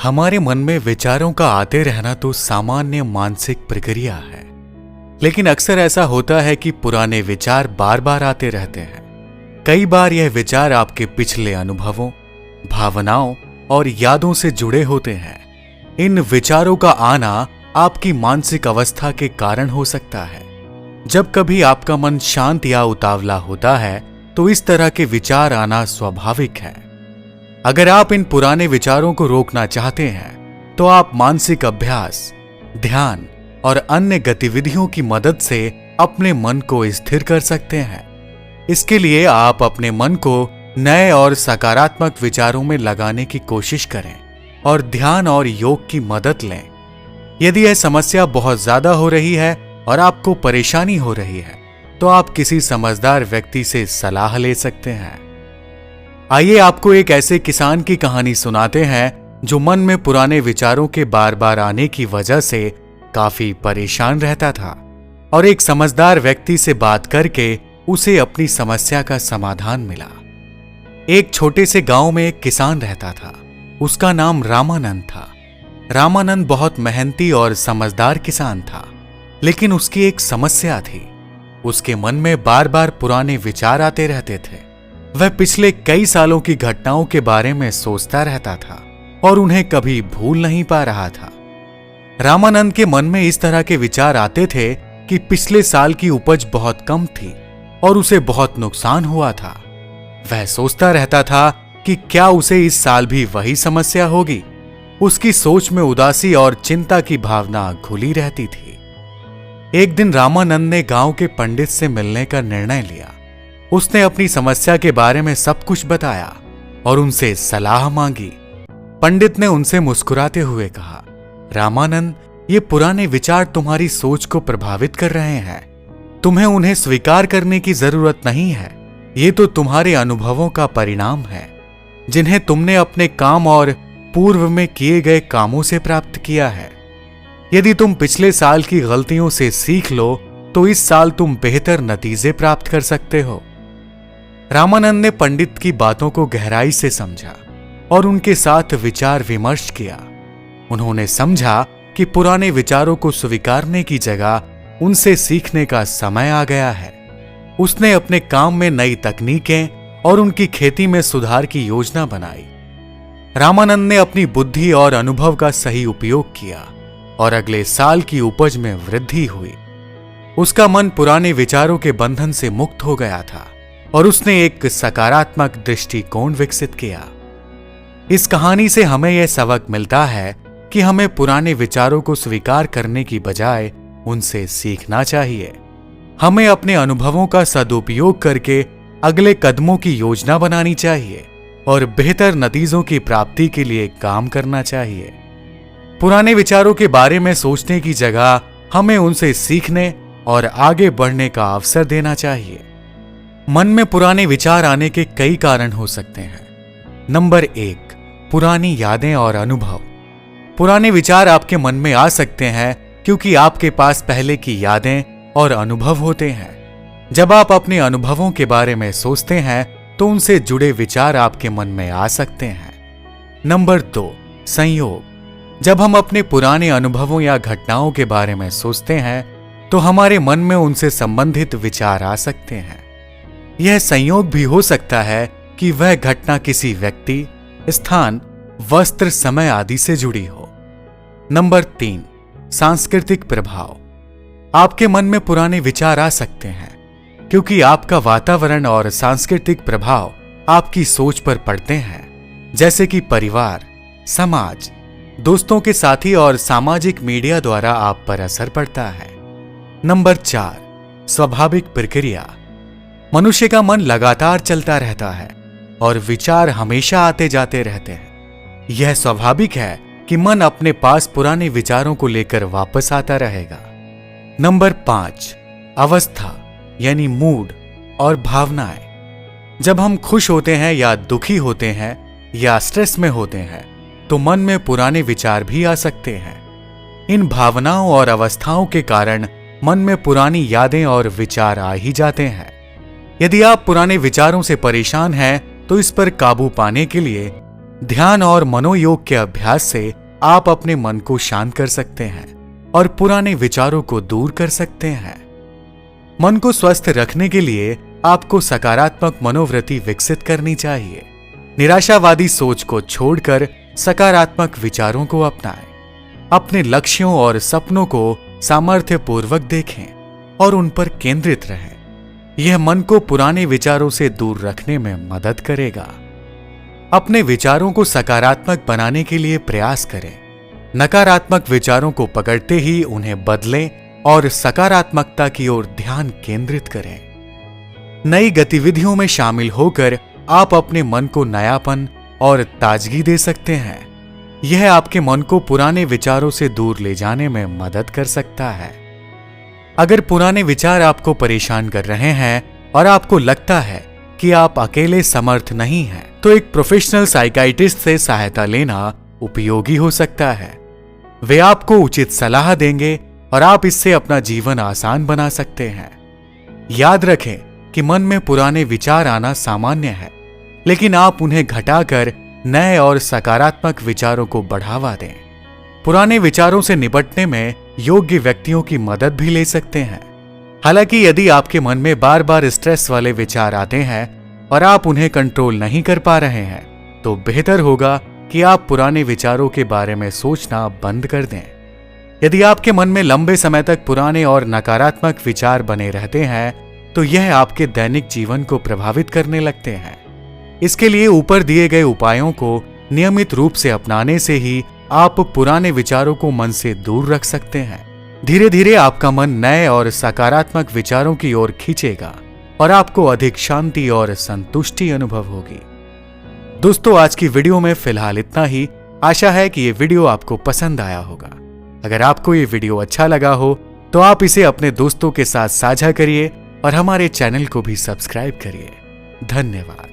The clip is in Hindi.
हमारे मन में विचारों का आते रहना तो सामान्य मानसिक प्रक्रिया है, लेकिन अक्सर ऐसा होता है कि पुराने विचार बार बार आते रहते हैं। कई बार यह विचार आपके पिछले अनुभवों, भावनाओं और यादों से जुड़े होते हैं। इन विचारों का आना आपकी मानसिक अवस्था के कारण हो सकता है। जब कभी आपका मन शांत या उतावला होता है तो इस तरह के विचार आना स्वाभाविक है। अगर आप इन पुराने विचारों को रोकना चाहते हैं तो आप मानसिक अभ्यास, ध्यान और अन्य गतिविधियों की मदद से अपने मन को स्थिर कर सकते हैं। इसके लिए आप अपने मन को नए और सकारात्मक विचारों में लगाने की कोशिश करें और ध्यान और योग की मदद लें। यदि यह समस्या बहुत ज्यादा हो रही है और आपको परेशानी हो रही है तो आप किसी समझदार व्यक्ति से सलाह ले सकते हैं। आइए आपको एक ऐसे किसान की कहानी सुनाते हैं जो मन में पुराने विचारों के बार बार आने की वजह से काफी परेशान रहता था और एक समझदार व्यक्ति से बात करके उसे अपनी समस्या का समाधान मिला। एक छोटे से गांव में एक किसान रहता था। उसका नाम रामानंद था। रामानंद बहुत मेहनती और समझदार किसान था, लेकिन उसकी एक समस्या थी। उसके मन में बार बार पुराने विचार आते रहते थे। वह पिछले कई सालों की घटनाओं के बारे में सोचता रहता था और उन्हें कभी भूल नहीं पा रहा था। रामानंद के मन में इस तरह के विचार आते थे कि पिछले साल की उपज बहुत कम थी और उसे बहुत नुकसान हुआ था। वह सोचता रहता था कि क्या उसे इस साल भी वही समस्या होगी। उसकी सोच में उदासी और चिंता की भावना घुली रहती थी। एक दिन रामानंद ने गांव के पंडित से मिलने का निर्णय लिया। उसने अपनी समस्या के बारे में सब कुछ बताया और उनसे सलाह मांगी। पंडित ने उनसे मुस्कुराते हुए कहा, रामानंद, ये पुराने विचार तुम्हारी सोच को प्रभावित कर रहे हैं। तुम्हें उन्हें स्वीकार करने की जरूरत नहीं है। ये तो तुम्हारे अनुभवों का परिणाम है, जिन्हें तुमने अपने काम और पूर्व में किए गए कामों से प्राप्त किया है। यदि तुम पिछले साल की गलतियों से सीख लो तो इस साल तुम बेहतर नतीजे प्राप्त कर सकते हो। रामानंद ने पंडित की बातों को गहराई से समझा और उनके साथ विचार विमर्श किया। उन्होंने समझा कि पुराने विचारों को स्वीकारने की जगह उनसे सीखने का समय आ गया है। उसने अपने काम में नई तकनीकें और उनकी खेती में सुधार की योजना बनाई। रामानंद ने अपनी बुद्धि और अनुभव का सही उपयोग किया और अगले साल की उपज में वृद्धि हुई। उसका मन पुराने विचारों के बंधन से मुक्त हो गया था और उसने एक सकारात्मक दृष्टिकोण विकसित किया। इस कहानी से हमें यह सबक मिलता है कि हमें पुराने विचारों को स्वीकार करने की बजाय उनसे सीखना चाहिए। हमें अपने अनुभवों का सदुपयोग करके अगले कदमों की योजना बनानी चाहिए और बेहतर नतीजों की प्राप्ति के लिए काम करना चाहिए। पुराने विचारों के बारे में सोचने की जगह हमें उनसे सीखने और आगे बढ़ने का अवसर देना चाहिए। मन में पुराने विचार आने के कई कारण हो सकते हैं। नंबर 1, पुरानी यादें और अनुभव। पुराने विचार आपके मन में आ सकते हैं क्योंकि आपके पास पहले की यादें और अनुभव होते हैं। जब आप अपने अनुभवों के बारे में सोचते हैं तो उनसे जुड़े विचार आपके मन में आ सकते हैं। नंबर 2, संयोग। जब हम अपने पुराने अनुभवों या घटनाओं के बारे में सोचते हैं तो हमारे मन में उनसे संबंधित विचार आ सकते हैं। यह संयोग भी हो सकता है कि वह घटना किसी व्यक्ति, स्थान, वस्त्र, समय आदि से जुड़ी हो। नंबर 3, सांस्कृतिक प्रभाव। आपके मन में पुराने विचार आ सकते हैं क्योंकि आपका वातावरण और सांस्कृतिक प्रभाव आपकी सोच पर पड़ते हैं, जैसे कि परिवार, समाज, दोस्तों के साथी और सामाजिक मीडिया द्वारा आप पर असर पड़ता है। नंबर 4, स्वाभाविक प्रक्रिया। मनुष्य का मन लगातार चलता रहता है और विचार हमेशा आते जाते रहते हैं। यह स्वाभाविक है कि मन अपने पास पुराने विचारों को लेकर वापस आता रहेगा। नंबर 5, अवस्था यानी मूड और भावनाएं। जब हम खुश होते हैं या दुखी होते हैं या स्ट्रेस में होते हैं तो मन में पुराने विचार भी आ सकते हैं। इन भावनाओं और अवस्थाओं के कारण मन में पुरानी यादें और विचार आ ही जाते हैं। यदि आप पुराने विचारों से परेशान हैं तो इस पर काबू पाने के लिए ध्यान और मनोयोग के अभ्यास से आप अपने मन को शांत कर सकते हैं और पुराने विचारों को दूर कर सकते हैं। मन को स्वस्थ रखने के लिए आपको सकारात्मक मनोवृत्ति विकसित करनी चाहिए। निराशावादी सोच को छोड़कर सकारात्मक विचारों को अपनाएं। अपने लक्ष्यों और सपनों को सामर्थ्यपूर्वक देखें और उन पर केंद्रित रहें। यह मन को पुराने विचारों से दूर रखने में मदद करेगा। अपने विचारों को सकारात्मक बनाने के लिए प्रयास करें। नकारात्मक विचारों को पकड़ते ही उन्हें बदलें और सकारात्मकता की ओर ध्यान केंद्रित करें। नई गतिविधियों में शामिल होकर आप अपने मन को नयापन और ताजगी दे सकते हैं। यह आपके मन को पुराने विचारों से दूर ले जाने में मदद कर सकता है। अगर पुराने विचार आपको परेशान कर रहे हैं और आपको लगता है कि आप अकेले समर्थ नहीं हैं, तो एक प्रोफेशनल साइकियाट्रिस्ट से सहायता लेना उपयोगी हो सकता है। वे आपको उचित सलाह देंगे और आप इससे अपना जीवन आसान बना सकते हैं। याद रखें कि मन में पुराने विचार आना सामान्य है, लेकिन आप उन्हें घटाकर नए और सकारात्मक विचारों को बढ़ावा दें। पुराने विचारों से निपटने में योग्य व्यक्तियों की मदद भी ले सकते हैं। हालांकि यदि आपके मन में बार बार स्ट्रेस वाले विचार आते हैं और आप उन्हें कंट्रोल नहीं कर पा रहे हैं, तो बेहतर होगा कि आप पुराने विचारों के बारे में सोचना बंद कर दें। यदि आपके मन में लंबे समय तक पुराने और नकारात्मक विचार बने रहते हैं, तो यह आपके दैनिक जीवन को प्रभावित करने लगते हैं। इसके लिए ऊपर दिए गए उपायों को नियमित रूप से अपनाने से ही आप पुराने विचारों को मन से दूर रख सकते हैं। धीरे धीरे आपका मन नए और सकारात्मक विचारों की ओर खींचेगा और आपको अधिक शांति और संतुष्टि अनुभव होगी। दोस्तों, आज की वीडियो में फिलहाल इतना ही। आशा है कि ये वीडियो आपको पसंद आया होगा। अगर आपको ये वीडियो अच्छा लगा हो तो आप इसे अपने दोस्तों के साथ साझा करिए और हमारे चैनल को भी सब्सक्राइब करिए। धन्यवाद।